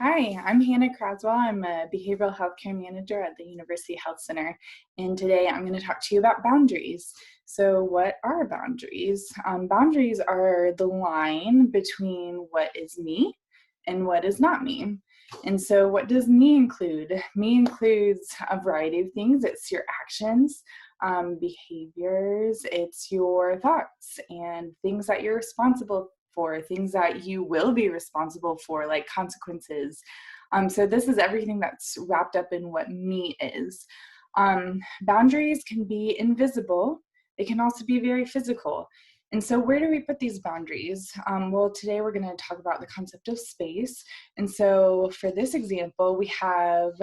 Hi, I'm Hannah Craswell. I'm a behavioral healthcare manager at the University Health Center, and today I'm going to talk to you about boundaries. So, what are boundaries? Boundaries are the line between what is me and what is not me. And so, what does me include? Me includes a variety of things. It's your actions, behaviors, it's your thoughts, and things that you're responsible for, things that you will be responsible for, like consequences. So this is everything that's wrapped up in what me is. Boundaries can be invisible. They can also be very physical. And so where do we put these boundaries? Well, today we're going to talk about the concept of space. And so for this example, we have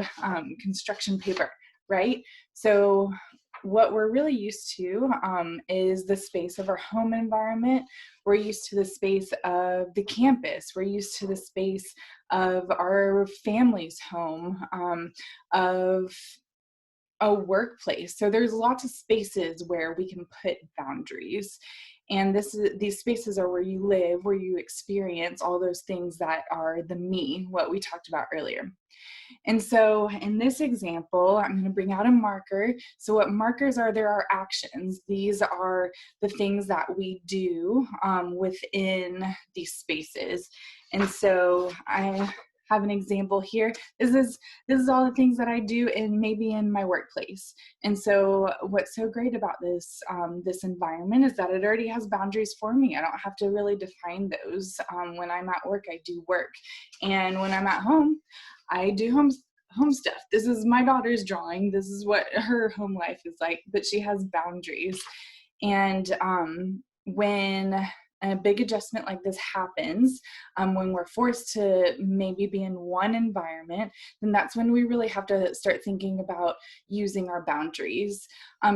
construction paper, right? So what we're really used to is the space of our home environment. We're used to the space of the campus. We're used to the space of our family's home, of a workplace. So there's lots of spaces where we can put boundaries. And these spaces are where you live, where you experience all those things that are the me, what we talked about earlier. And so in this example, I'm going to bring out a marker. So what markers are? There are actions. These are the things that we do within these spaces. And so I have an example here. This is all the things that I do maybe in my workplace. And so what's so great about this environment is that it already has boundaries for me. I don't have to really define those. When I'm at work, I do work. And when I'm at home, I do home stuff. This is my daughter's drawing. This is what her home life is like, but she has boundaries. And when a big adjustment like this happens, when we're forced to maybe be in one environment, then that's when we really have to start thinking about using our boundaries.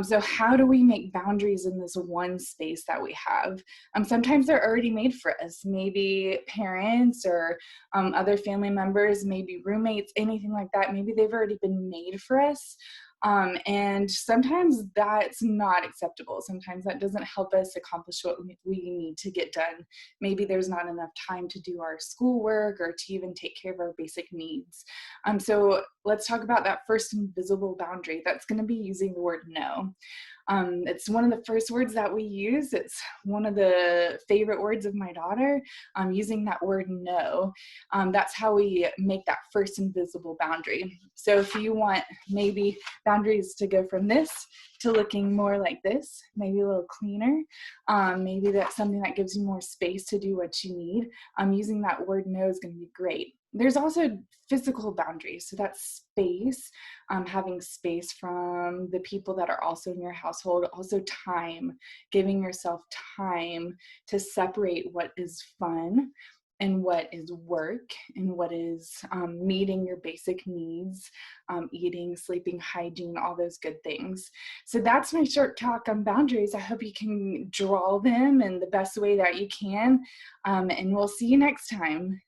So how do we make boundaries in this one space that we have? Sometimes they're already made for us. Maybe parents or other family members, maybe roommates, anything like that. Maybe they've already been made for us. And sometimes that's not acceptable. Sometimes that doesn't help us accomplish what we need to get done. Maybe there's not enough time to do our schoolwork or to even take care of our basic needs. So let's talk about that first invisible boundary. That's going to be using the word no. It's one of the first words that we use. It's one of the favorite words of my daughter, using that word no. That's how we make that first invisible boundary. So if you want maybe boundaries to go from this to looking more like this, maybe a little cleaner, maybe that's something that gives you more space to do what you need, using that word no is going to be great. There's also physical boundaries. So that's space, having space from the people that are also in your household, also time, giving yourself time to separate what is fun and what is work and what is meeting your basic needs, eating, sleeping, hygiene, all those good things. So that's my short talk on boundaries. I hope you can draw them in the best way that you can. And we'll see you next time.